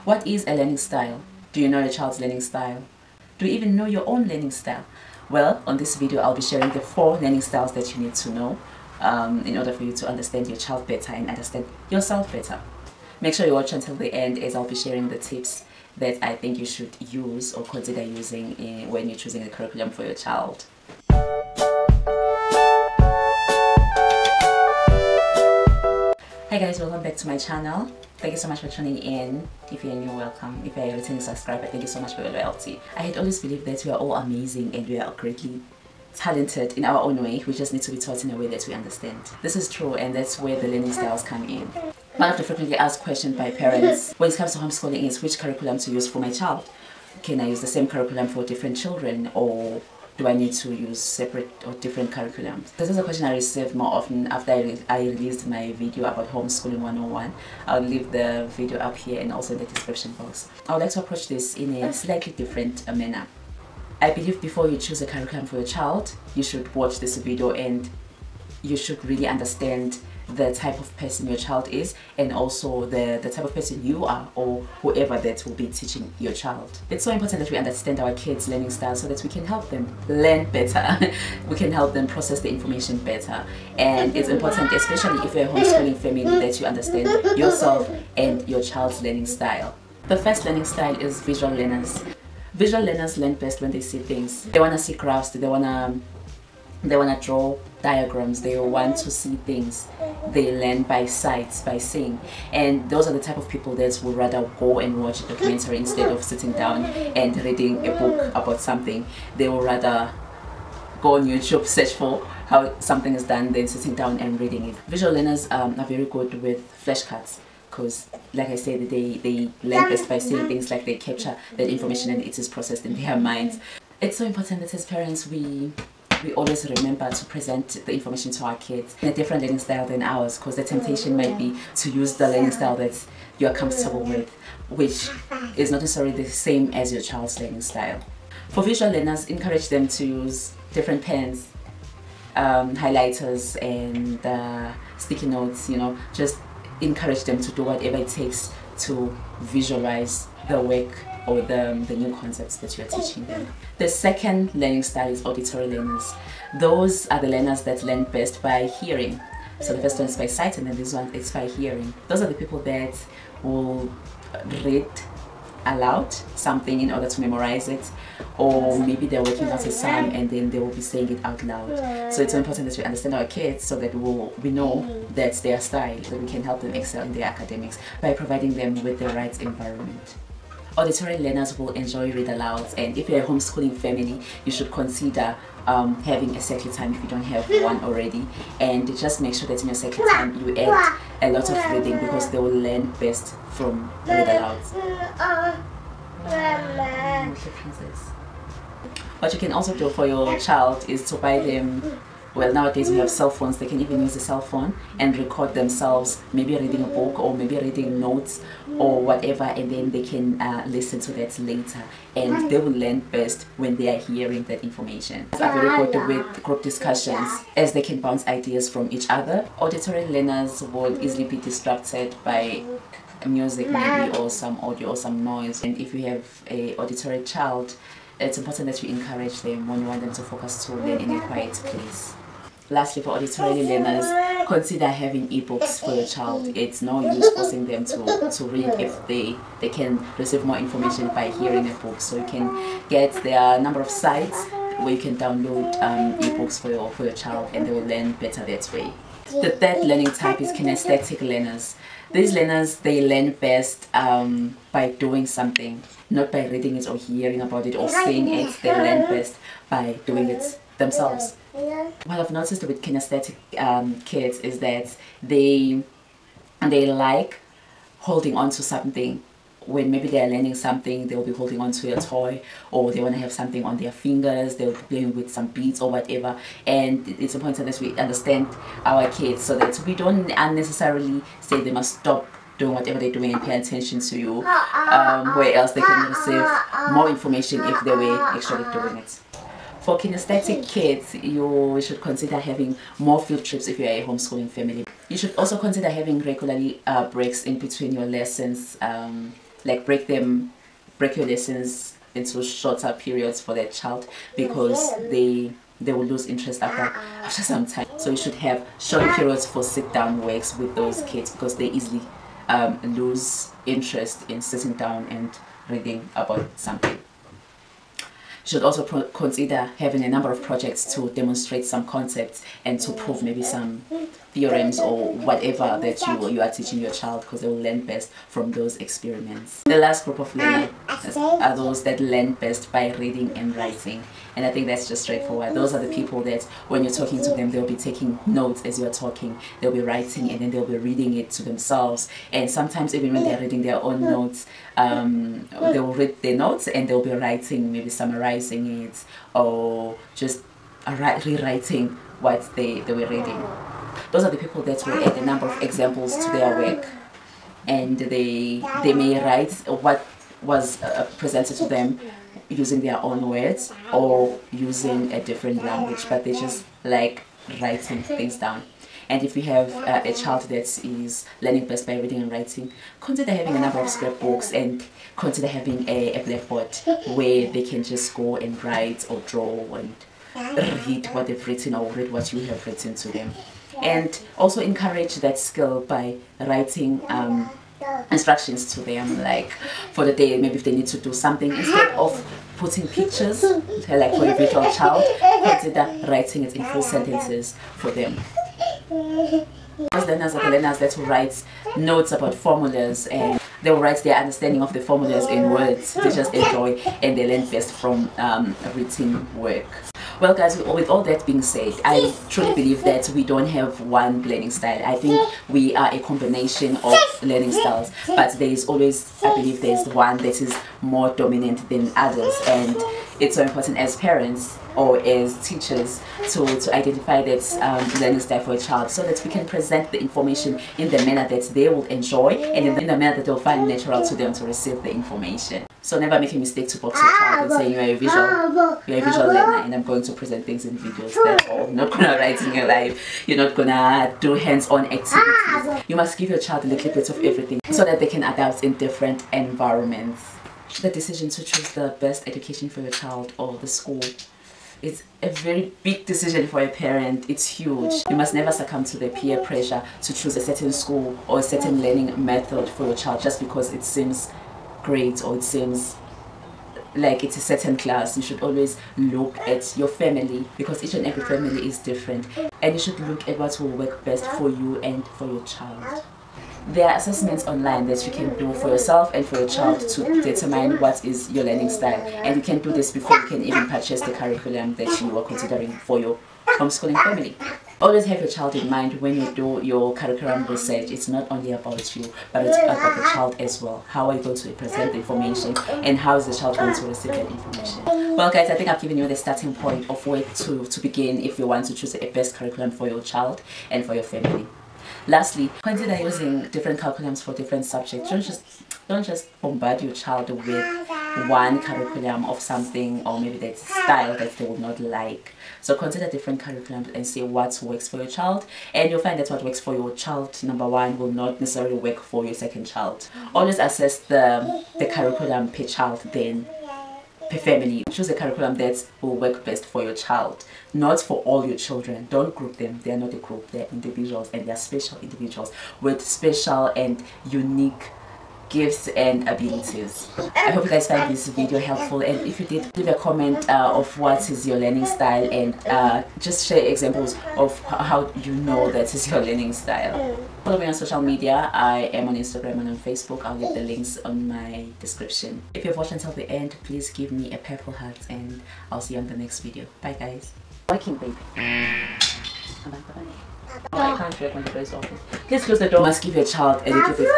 What is a learning style? Do you know your child's learning style? Do you even know your own learning style? Well, on this video, I'll be sharing the 4 learning styles that you need to know in order for you to understand your child better and understand yourself better. Make sure you watch until the end, as I'll be sharing the tips that I think you should use or consider using when you're choosing a curriculum for your child. Hi guys, welcome back to my channel. Thank you so much for tuning in. If you're new, welcome. If you're a returning subscriber, thank you so much for your loyalty. I had always believed that we are all amazing and we are greatly talented in our own way. We just need to be taught in a way that we understand. This is true, and that's where the learning styles come in. One of the frequently asked questions by parents when it comes to homeschooling is which curriculum to use for my child. Can I use the same curriculum for different children, or do I need to use separate or different curriculums? This is a question I received more often after I released my video about Homeschooling 101. I'll leave the video up here and also in the description box. I would like to approach this in a slightly different manner. I believe before you choose a curriculum for your child, you should watch this video and you should really understand the type of person your child is, and also the type of person you are, or whoever that will be teaching your child. It's so important that we understand our kids' learning style so that we can help them learn better. We can help them process the information better. And it's important, especially if you're a homeschooling family, that you understand yourself and your child's learning style. The first learning style is visual learners. Visual learners learn best when they see things. They want to see graphs, they want to draw diagrams, they want to see things. They learn by sight, by seeing, and those are the type of people that would rather go and watch a documentary instead of sitting down and reading a book about something. They will rather go on YouTube, search for how something is done, than sitting down and reading it. Visual learners are very good with flashcards, because like I said, they learn best by seeing things, like they capture that information and it is processed in their minds. It's so important that as parents we always remember to present the information to our kids in a different learning style than ours, because the temptation might be to use the learning style that you are comfortable with, which is not necessarily the same as your child's learning style. For visual learners, encourage them to use different pens, highlighters and sticky notes. Just encourage them to do whatever it takes to visualize the work or the new concepts that you are teaching them. The second learning style is auditory learners. Those are the learners that learn best by hearing. So the first one is by sight, and then this one is by hearing. Those are the people that will read aloud something in order to memorize it, or maybe they're working out a psalm and then they will be saying it out loud. So it's so important that we understand our kids so that we know that's their style, that we can help them excel in their academics by providing them with the right environment. Auditory learners will enjoy read alouds, and if you're a homeschooling family, you should consider having a circuit time if you don't have one already, and just make sure that in your circuit time you add a lot of reading, because they will learn best from read alouds. What you can also do for your child is to buy them, well, nowadays we have cell phones. They can even use a cell phone and record themselves, maybe reading a book or maybe reading notes or whatever, and then they can listen to that later, and they will learn best when they are hearing that information. It's very good with group discussions, as they can bounce ideas from each other. Auditory learners would easily be distracted by music maybe, or some audio or some noise, and if you have an auditory child, it's important that you encourage them when you want them to focus to learn in a quiet place. Lastly, for auditory learners, consider having ebooks for your child. It's no use forcing them to read if they can receive more information by hearing a book. So you can get their number of sites where you can download ebooks for your child, and they will learn better that way. The third learning type is kinesthetic learners. These learners, they learn best by doing something, not by reading it or hearing about it or seeing it. They learn best by doing it themselves. What I've noticed with kinesthetic kids is that they like holding on to something. When maybe they are learning something, they'll be holding on to a toy, or they want to have something on their fingers, they'll be playing with some beads or whatever. And it's important that we understand our kids so that we don't unnecessarily say they must stop doing whatever they're doing and pay attention to you, where else they can receive more information if they were actually doing it. For kinesthetic kids, you should consider having more field trips if you're a homeschooling family. You should also consider having regularly breaks in between your lessons like break your lessons into shorter periods for that child, because they will lose interest after some time. So you should have short periods for sit down works with those kids, because they easily lose interest in sitting down and reading about something. You should also consider having a number of projects to demonstrate some concepts and to prove maybe some theorems or whatever that you are teaching your child, because they will learn best from those experiments. The last group of learners are those that learn best by reading and writing, and I think that's just straightforward. Those are the people that when you're talking to them, they'll be taking notes as you're talking, they'll be writing, and then they'll be reading it to themselves. And sometimes even when they're reading their own notes, they will read their notes and they'll be writing, maybe summarizing it, or just rewriting what they were reading. Those are the people that will add a number of examples to their work, and they may write what was presented to them using their own words or using a different language, but they just like writing things down. And if you have a child that is learning best by reading and writing, consider having a number of scrapbooks, and consider having a blackboard where they can just go and write or draw and read what they've written or read what you have written to them. And also encourage that skill by writing instructions to them, like for the day, maybe if they need to do something, instead of putting pictures, like for a visual child, consider writing it in full sentences for them. Those learners are the learners that will write notes about formulas, and they will write their understanding of the formulas in words. They just enjoy and they learn best from written work. Well guys, with all that being said, I truly believe that we don't have one learning style. I think we are a combination of learning styles, but there is always, I believe there is one that is more dominant than others, and it's so important as parents or as teachers to identify that learning style for a child, so that we can present the information in the manner that they will enjoy and in the manner that they'll find natural to them to receive the information. So never make a mistake to box your child and say you're a visual learner and I'm going to present things in videos. That's all. You're not gonna write in your life. You're not gonna do hands-on activities. You must give your child a little bit of everything so that they can adapt in different environments. The decision to choose the best education for your child or the school, it's a very big decision for a parent. It's huge. You must never succumb to the peer pressure to choose a certain school or a certain learning method for your child just because it seems great or it seems like it's a certain class. You should always look at your family, because each and every family is different, and you should look at what will work best for you and for your child. There are assessments online that you can do for yourself and for your child to determine what is your learning style, and you can do this before you can even purchase the curriculum that you are considering for your homeschooling family. Always have your child in mind when you do your curriculum research. It's not only about you, but it's about the child as well. How are you going to present the information, and how is the child going to receive that information? Well guys, I think I've given you the starting point of where to begin if you want to choose a best curriculum for your child and for your family. Lastly, consider using different curriculums for different subjects. Don't just bombard your child with one curriculum of something, or maybe that style that they will not like. So consider different curriculums and see what works for your child, and you'll find that what works for your child, number one, will not necessarily work for your second child. Always assess the curriculum per child, then per family. Choose a curriculum that will work best for your child, not for all your children. Don't group them. They are not a group. They are individuals, and they are special individuals with special and unique gifts and abilities. I hope you guys find this video helpful, and if you did, leave a comment of what is your learning style, and just share examples of how you know that is your learning style. Follow me on social media. I am on Instagram and on Facebook. I'll leave the links on my description. If you've watched until the end, please give me a purple heart, and I'll see you on the next video. Bye guys. Working baby. Oh, I can't work when the door is open. Please close the door. You must give your child a little bit.